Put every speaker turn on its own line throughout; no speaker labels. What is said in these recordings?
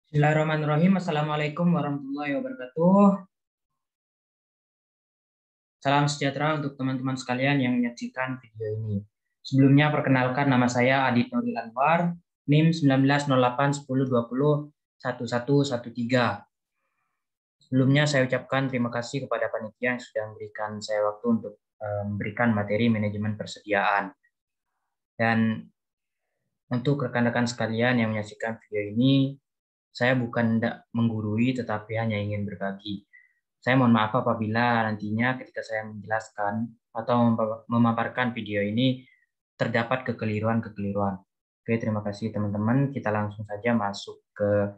Bismillahirrahmanirrahim. Assalamualaikum warahmatullahi wabarakatuh. Salam sejahtera untuk teman-teman sekalian yang menyaksikan video ini. Sebelumnya perkenalkan nama saya Adit Nuril Anwar, NIM 190810201113. Sebelumnya saya ucapkan terima kasih kepada panitia yang sudah memberikan saya waktu untuk memberikan materi manajemen persediaan. Dan untuk rekan-rekan sekalian yang menyaksikan video ini, saya bukan hendak menggurui tetapi hanya ingin berbagi. Saya mohon maaf apabila nantinya ketika saya menjelaskan atau memaparkan video ini terdapat kekeliruan-kekeliruan. Oke, terima kasih teman-teman. Kita langsung saja masuk ke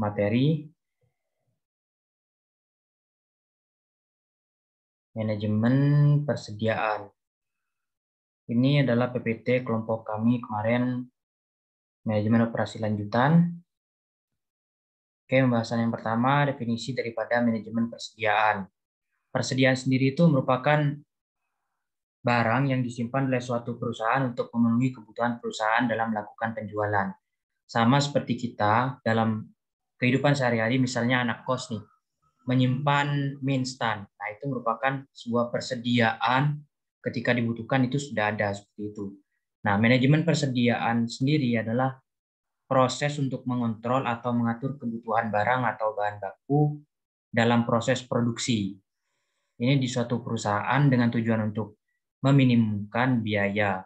materi manajemen persediaan. Ini adalah PPT kelompok kami kemarin, manajemen operasi lanjutan. Oke, pembahasan yang pertama, definisi daripada manajemen persediaan. Persediaan sendiri itu merupakan barang yang disimpan oleh suatu perusahaan untuk memenuhi kebutuhan perusahaan dalam melakukan penjualan. Sama seperti kita dalam kehidupan sehari-hari, misalnya anak kos nih, menyimpan mie instan. Nah, itu merupakan sebuah persediaan ketika dibutuhkan itu sudah ada seperti itu. Nah, manajemen persediaan sendiri adalah proses untuk mengontrol atau mengatur kebutuhan barang atau bahan baku dalam proses produksi. Ini di suatu perusahaan dengan tujuan untuk meminimumkan biaya,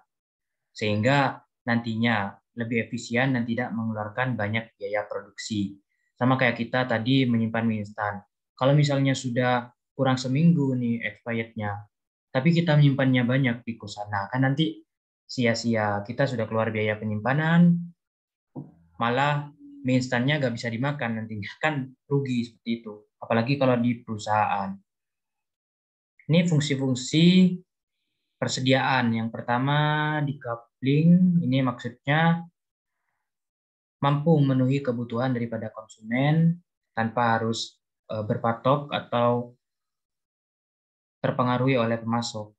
sehingga nantinya lebih efisien dan tidak mengeluarkan banyak biaya produksi. Sama kayak kita tadi menyimpan mie instan. Kalau misalnya sudah kurang seminggu nih expirednya, tapi kita menyimpannya banyak di kosan, nah kan nanti sia-sia. Kita sudah keluar biaya penyimpanan, malah mie instannya nggak bisa dimakan nantinya, kan rugi seperti itu. Apalagi kalau di perusahaan. Ini fungsi-fungsi persediaan. Yang pertama, decoupling. Ini maksudnya mampu memenuhi kebutuhan daripada konsumen tanpa harus berpatok atau terpengaruhi oleh pemasok.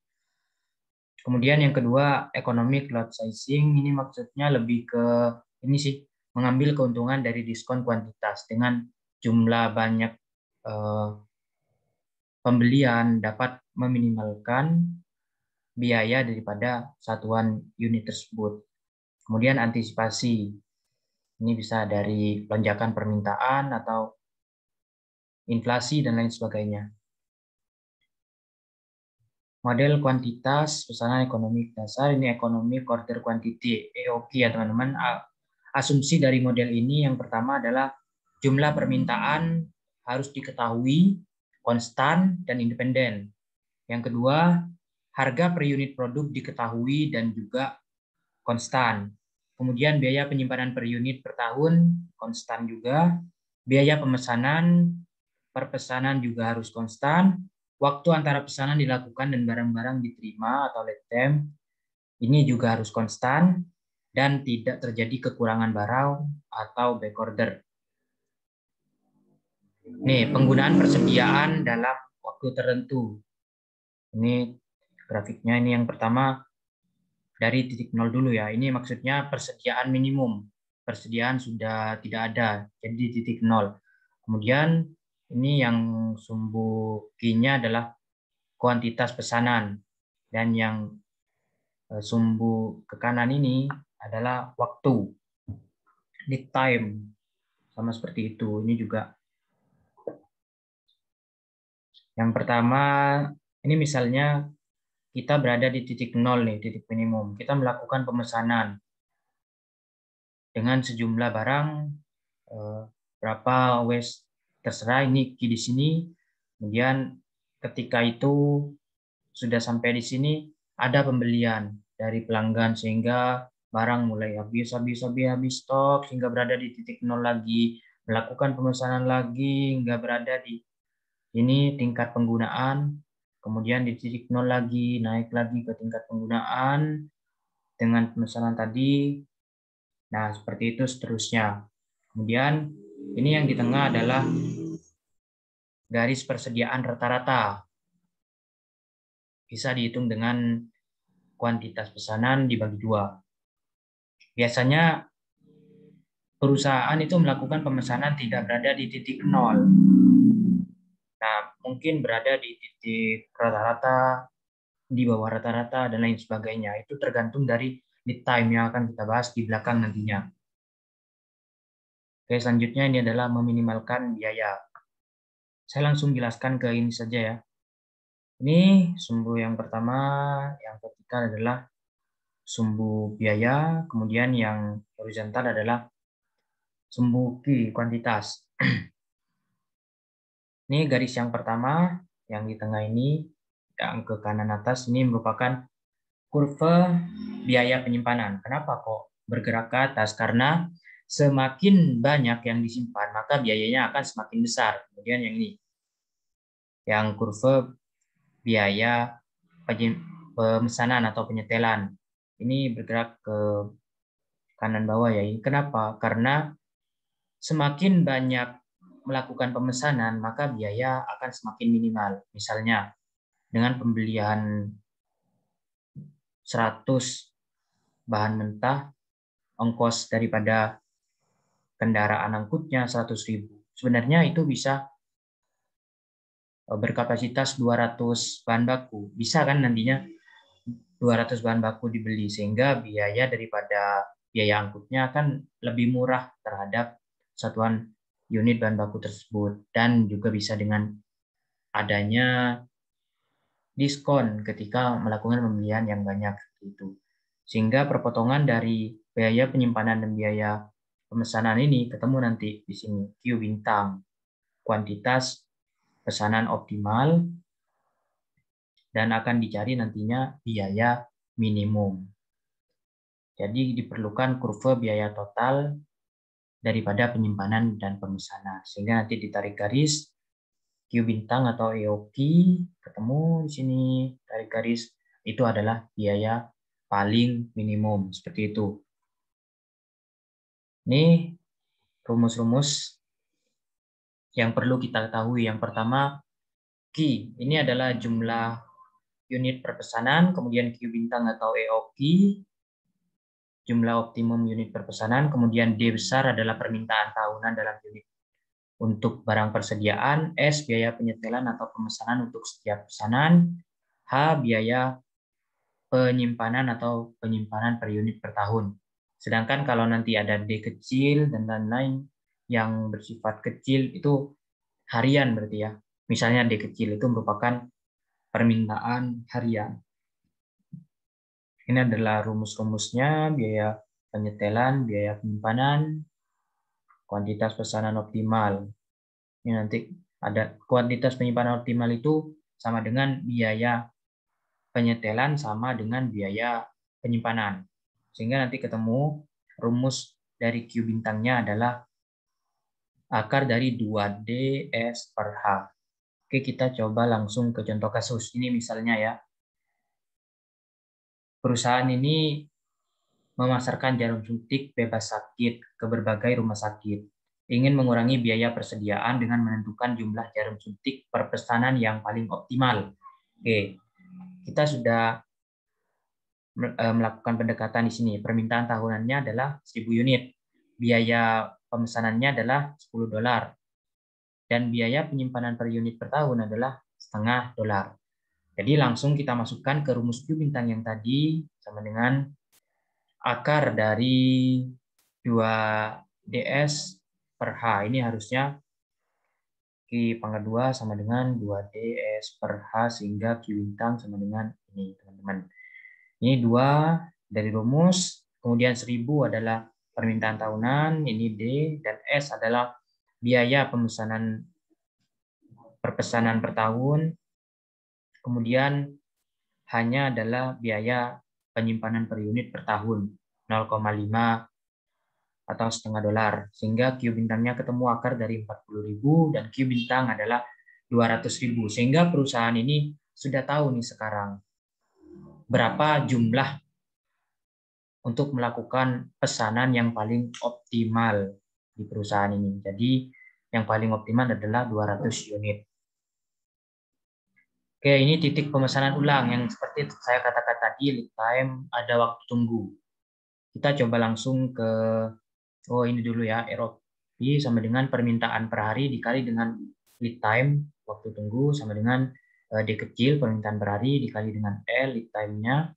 Kemudian yang kedua, economic lot sizing. Ini maksudnya lebih ke ini sih, mengambil keuntungan dari diskon kuantitas dengan jumlah banyak pembelian dapat meminimalkan biaya daripada satuan unit tersebut. Kemudian antisipasi. Ini bisa dari lonjakan permintaan atau inflasi dan lain sebagainya. Model kuantitas pesanan ekonomi dasar, ini economic order quantity, EOQ ya teman-teman. Asumsi dari model ini yang pertama adalah jumlah permintaan harus diketahui, konstan, dan independen. Yang kedua, harga per unit produk diketahui dan juga konstan. Kemudian biaya penyimpanan per unit per tahun konstan juga. Biaya pemesanan per pesanan juga harus konstan. Waktu antara pesanan dilakukan dan barang-barang diterima atau lead time ini juga harus konstan dan tidak terjadi kekurangan barang atau back order. Nih, penggunaan persediaan dalam waktu tertentu. Ini grafiknya, ini yang pertama dari titik nol dulu ya. Ini maksudnya persediaan minimum. Persediaan sudah tidak ada, jadi di titik nol. Kemudian ini yang sumbu Q-nya adalah kuantitas pesanan. Dan yang sumbu ke kanan ini adalah waktu, lead time. Sama seperti itu. Ini juga yang pertama, ini misalnya kita berada di titik nol nih, titik minimum. Kita melakukan pemesanan dengan sejumlah barang berapa wes terserah, ini di sini. Kemudian ketika itu sudah sampai di sini ada pembelian dari pelanggan sehingga barang mulai habis stok sehingga berada di titik nol lagi, melakukan pemesanan lagi hingga berada di ini tingkat penggunaan, kemudian di titik nol lagi, naik lagi ke tingkat penggunaan dengan pemesanan tadi. Nah, seperti itu seterusnya. Kemudian ini yang di tengah adalah garis persediaan rata-rata. Bisa dihitung dengan kuantitas pesanan dibagi 2. Biasanya perusahaan itu melakukan pemesanan tidak berada di titik nol. Nah, mungkin berada di titik rata-rata, di bawah rata-rata, dan lain sebagainya. Itu tergantung dari lead time yang akan kita bahas di belakang nantinya. Oke, selanjutnya ini adalah meminimalkan biaya. Saya langsung jelaskan ke ini saja ya. Ini sumbu yang pertama, yang vertikal adalah sumbu biaya, kemudian yang horizontal adalah sumbu Q, kuantitas. Ini garis yang pertama, yang di tengah ini, yang ke kanan atas, ini merupakan kurva biaya penyimpanan. Kenapa kok bergerak ke atas? Karena semakin banyak yang disimpan, maka biayanya akan semakin besar. Kemudian yang ini, yang kurva biaya pemesanan atau penyetelan. Ini bergerak ke kanan bawah ya. Kenapa? Karena semakin banyak melakukan pemesanan, maka biaya akan semakin minimal. Misalnya, dengan pembelian 100 bahan mentah, ongkos daripada kendaraan angkutnya 100.000. Sebenarnya itu bisa berkapasitas 200 bahan baku. Bisa kan nantinya 200 bahan baku dibeli, sehingga biaya daripada biaya angkutnya akan lebih murah terhadap satuan unit bahan baku tersebut. Dan juga bisa dengan adanya diskon ketika melakukan pembelian yang banyak itu. Sehingga perpotongan dari biaya penyimpanan dan biaya pemesanan ini ketemu nanti di sini Q bintang, kuantitas pesanan optimal, dan akan dicari nantinya biaya minimum. Jadi diperlukan kurva biaya total daripada penyimpanan dan pemesanan. Sehingga nanti ditarik garis Q bintang atau EOQ, ketemu di sini tarik garis, itu adalah biaya paling minimum, seperti itu. Ini rumus-rumus yang perlu kita ketahui. Yang pertama, Q. Ini adalah jumlah unit perpesanan, kemudian Q bintang atau EOQ, jumlah optimum unit perpesanan, kemudian D besar adalah permintaan tahunan dalam unit untuk barang persediaan, S biaya penyetelan atau pemesanan untuk setiap pesanan, H biaya penyimpanan atau penyimpanan per unit per tahun. Sedangkan kalau nanti ada D kecil dan lain-lain yang bersifat kecil itu harian berarti ya. Misalnya D kecil itu merupakan permintaan harian. Ini adalah rumus-rumusnya, biaya penyetelan, biaya penyimpanan, kuantitas pesanan optimal. Ini nanti ada kuantitas penyimpanan optimal itu sama dengan biaya penyetelan sama dengan biaya penyimpanan. Sehingga nanti ketemu rumus dari Q bintangnya adalah akar dari 2D S per H. Oke, kita coba langsung ke contoh kasus. Ini misalnya ya, perusahaan ini memasarkan jarum suntik bebas sakit ke berbagai rumah sakit. Ingin mengurangi biaya persediaan dengan menentukan jumlah jarum suntik per pesanan yang paling optimal. Oke, kita sudah melakukan pendekatan di sini. Permintaan tahunannya adalah 1.000 unit. Biaya pemesanannya adalah $10. Dan biaya penyimpanan per unit per tahun adalah $0,5. Jadi langsung kita masukkan ke rumus Q bintang yang tadi sama dengan akar dari 2ds per H. Ini harusnya Q pangkat 2 sama dengan 2ds per H, sehingga Q bintang sama dengan ini, teman-teman. Ini 2 dari rumus, kemudian 1.000 adalah permintaan tahunan, ini D, dan S adalah biaya pemesanan perpesanan per tahun, kemudian hanya adalah biaya penyimpanan per unit per tahun, 0,5 atau $0,5, sehingga Q bintangnya ketemu akar dari 40.000 dan Q bintang adalah 200.000, sehingga perusahaan ini sudah tahu nih sekarang berapa jumlah untuk melakukan pesanan yang paling optimal di perusahaan ini. Jadi yang paling optimal adalah 200 unit. Oke, ini titik pemesanan ulang yang seperti saya katakan tadi, lead time, ada waktu tunggu. Kita coba langsung ke Oh, ini dulu ya, ROP sama dengan permintaan per hari dikali dengan lead time, waktu tunggu, sama dengan D kecil, permintaan per hari dikali dengan L, lead time-nya,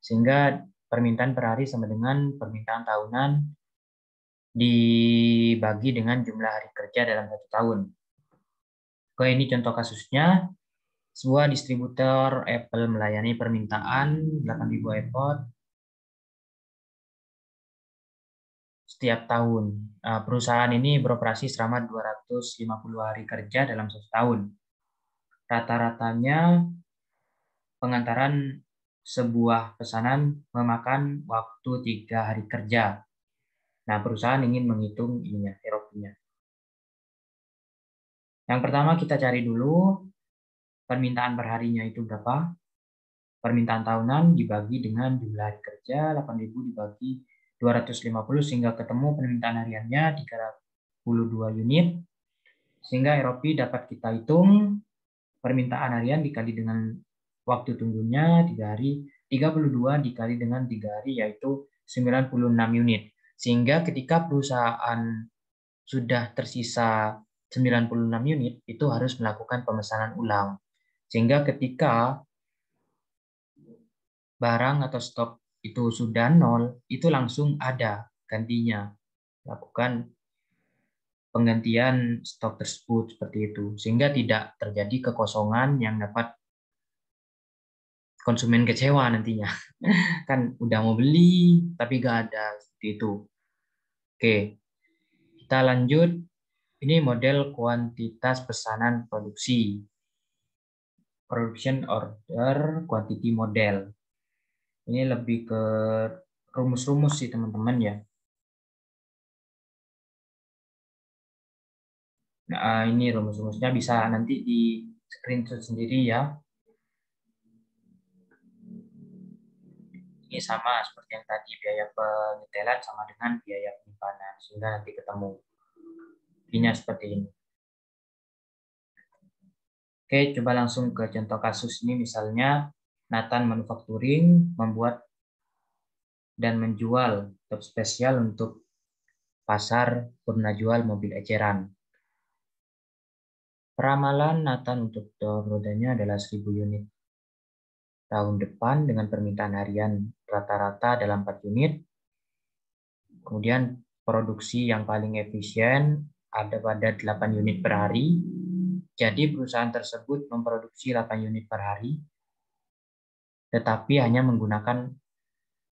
sehingga permintaan per hari sama dengan permintaan tahunan dibagi dengan jumlah hari kerja dalam 1 tahun. Oke, ini contoh kasusnya. Sebuah distributor Apple melayani permintaan 8.000 iPod setiap tahun. Perusahaan ini beroperasi selama 250 hari kerja dalam 1 tahun. Rata-ratanya pengantaran sebuah pesanan memakan waktu 3 hari kerja. Nah, perusahaan ingin menghitung ininya, ROP-nya. Yang pertama kita cari dulu permintaan per harinya itu berapa. Permintaan tahunan dibagi dengan jumlah hari kerja, 8.000 dibagi 250 sehingga ketemu permintaan hariannya 32 unit. Sehingga ROP dapat kita hitung permintaan harian dikali dengan waktu tunggunya 3 hari, 32 dikali dengan 3 hari yaitu 96 unit. Sehingga ketika perusahaan sudah tersisa 96 unit, itu harus melakukan pemesanan ulang. Sehingga ketika barang atau stok itu sudah 0, itu langsung ada gantinya. Lakukan penggantian stok tersebut seperti itu. Sehingga tidak terjadi kekosongan yang dapat konsumen kecewa nantinya. Kan udah mau beli, tapi gak ada. Seperti itu. Oke, kita lanjut. Ini model kuantitas pesanan produksi. Production order quantity model. Ini lebih ke rumus-rumus sih teman-teman ya. Nah, ini rumus-rumusnya bisa nanti di screenshot sendiri ya. Ini sama seperti yang tadi, biaya penyetelan sama dengan biaya penyimpanan, sehingga nanti ketemu. Ininya seperti ini. Oke, coba langsung ke contoh kasus ini. Misalnya, Nathan Manufacturing membuat dan menjual top spesial untuk pasar purna jual mobil eceran. Peramalan Nathan untuk rodanya adalah 1.000 unit tahun depan dengan permintaan harian rata-rata dalam 4 unit. Kemudian produksi yang paling efisien ada pada 8 unit per hari. Jadi perusahaan tersebut memproduksi 8 unit per hari, tetapi hanya menggunakan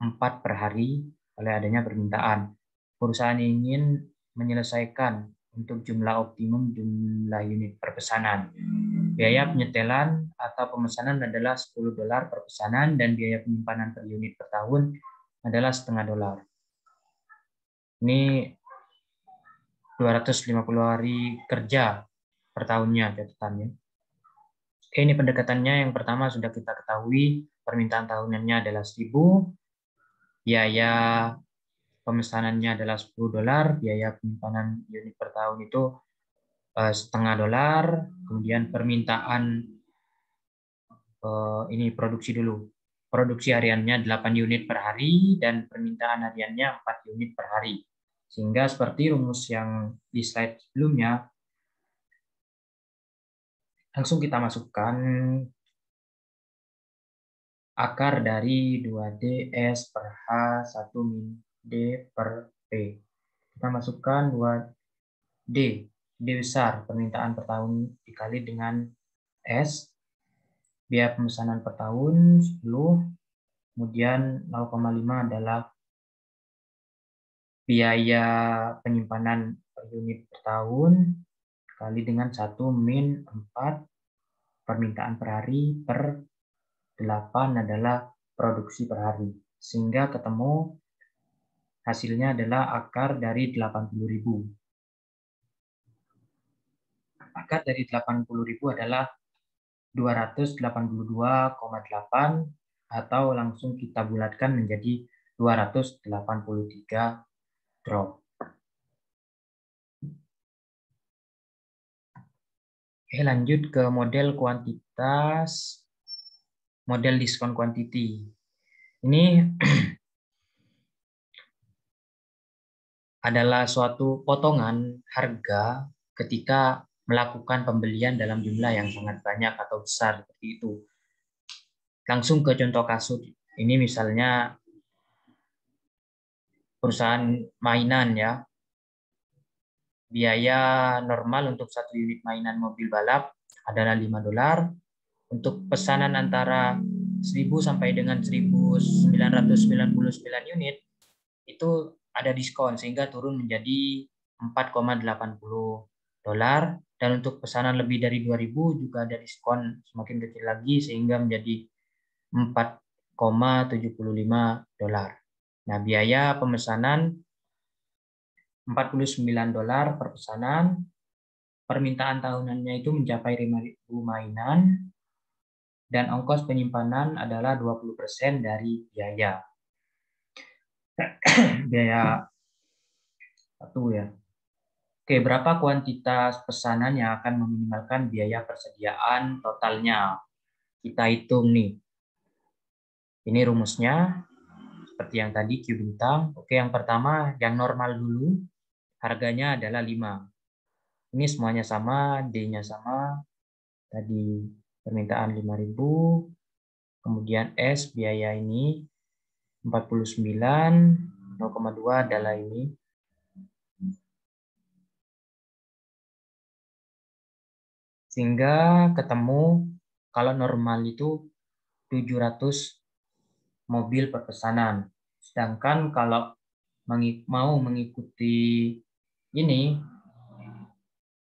4 per hari oleh adanya permintaan. Perusahaan ingin menyelesaikan untuk jumlah optimum jumlah unit per pesanan. Biaya penyetelan atau pemesanan adalah $10 per pesanan dan biaya penyimpanan per unit per tahun adalah $0,5. Ini 250 hari kerja per tahunnya catatannya. Oke, ini pendekatannya. Yang pertama sudah kita ketahui, permintaan tahunannya adalah 1.000, biaya pemesanannya adalah $10, biaya penyimpanan unit per tahun itu $0,5, kemudian permintaan ini produksi dulu. Produksi hariannya 8 unit per hari dan permintaan hariannya 4 unit per hari. Sehingga seperti rumus yang di slide sebelumnya, langsung kita masukkan akar dari 2D S per H 1 min D per P. Kita masukkan 2D, D besar, permintaan per tahun dikali dengan S, biaya pemesanan per tahun 10, kemudian 0,5 adalah biaya penyimpanan per unit per tahun, kali dengan 1 min 4, permintaan per hari, per 8 adalah produksi per hari. Sehingga ketemu hasilnya adalah akar dari 80.000. Akar dari 80.000 adalah 282,8 atau langsung kita bulatkan menjadi 283 drop. Oke, lanjut ke model kuantitas, model diskon quantity. Ini adalah suatu potongan harga ketika melakukan pembelian dalam jumlah yang sangat banyak atau besar seperti itu. Langsung ke contoh kasus. Ini misalnya perusahaan mainan ya. Biaya normal untuk satu unit mainan mobil balap adalah $5. Untuk pesanan antara 1.000 sampai dengan 1.999 unit itu ada diskon sehingga turun menjadi $4,80. Dan untuk pesanan lebih dari 2.000 juga ada diskon semakin kecil lagi sehingga menjadi $4,75. Nah, biaya pemesanan $49 per pesanan. Permintaan tahunannya itu mencapai 5.000 mainan dan ongkos penyimpanan adalah 20% dari biaya. Biaya satu ya. Oke, berapa kuantitas pesanan yang akan meminimalkan biaya persediaan totalnya? Kita hitung nih. Ini rumusnya seperti yang tadi Q bintang. Oke, yang pertama yang normal dulu. Harganya adalah 5. Ini semuanya sama, D-nya sama. Tadi permintaan 5.000. Kemudian S biaya ini 49, 0,2 adalah ini. Sehingga ketemu kalau normal itu 700 mobil per pesanan. Sedangkan kalau mau mengikuti ini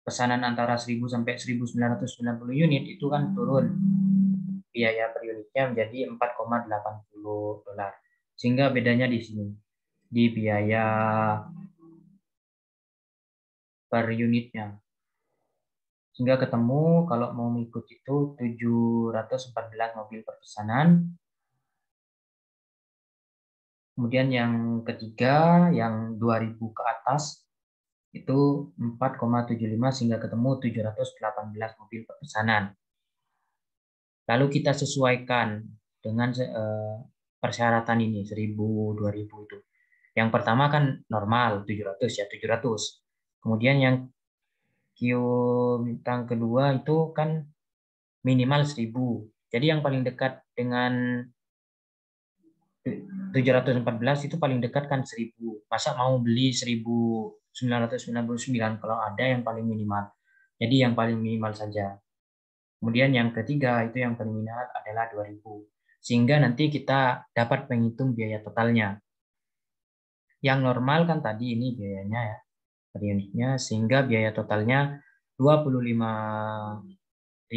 pesanan antara 1.000 sampai 1.990 unit itu kan turun biaya per unitnya menjadi $4,80. Sehingga bedanya di sini di biaya per unitnya. Sehingga ketemu kalau mau mengikuti itu 714 mobil per pesanan. Kemudian yang ketiga, yang 2.000 ke atas, itu 4,75 sehingga ketemu 718 mobil per pesanan. Lalu kita sesuaikan dengan persyaratan ini, 1.000, 2.000 itu. Yang pertama kan normal, 700 ya, 700. Kemudian yang Q bintang kedua itu kan minimal 1.000. Jadi yang paling dekat dengan 714 itu paling dekat kan 1.000. Masa mau beli 1.999 kalau ada yang paling minimal. Jadi yang paling minimal saja. Kemudian yang ketiga itu yang paling minimal adalah 2.000. Sehingga nanti kita dapat menghitung biaya totalnya. Yang normal kan tadi ini biayanya ya per unitnya, sehingga biaya totalnya $24.700.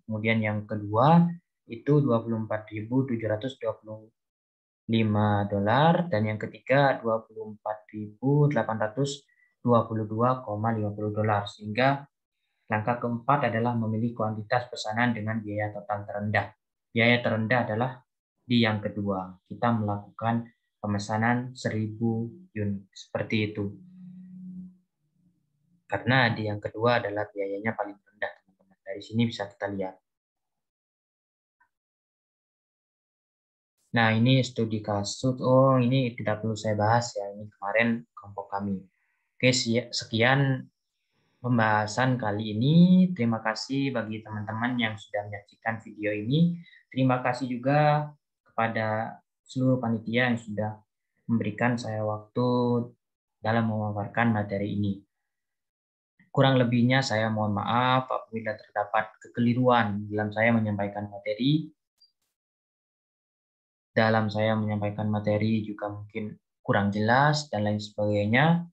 Kemudian yang kedua itu $24.725 dan yang ketiga $24.822,50. Sehingga langkah keempat adalah memilih kuantitas pesanan dengan biaya total terendah. Biaya terendah adalah di yang kedua. Kita melakukan pemesanan 1.000 unit. Seperti itu. Karena di yang kedua adalah biayanya paling rendah, teman-teman. Dari sini bisa kita lihat. Nah, ini studi kasus. Oh, ini tidak perlu saya bahas ya. Ini kemarin kelompok kami. Oke, sekian pembahasan kali ini. Terima kasih bagi teman-teman yang sudah menyaksikan video ini. Terima kasih juga kepada seluruh panitia yang sudah memberikan saya waktu dalam memaparkan materi ini. Kurang lebihnya saya mohon maaf apabila terdapat kekeliruan dalam saya menyampaikan materi. Dalam saya menyampaikan materi juga mungkin kurang jelas dan lain sebagainya.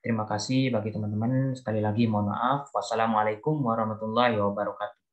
Terima kasih bagi teman-teman. Sekali lagi mohon maaf. Wassalamualaikum warahmatullahi wabarakatuh.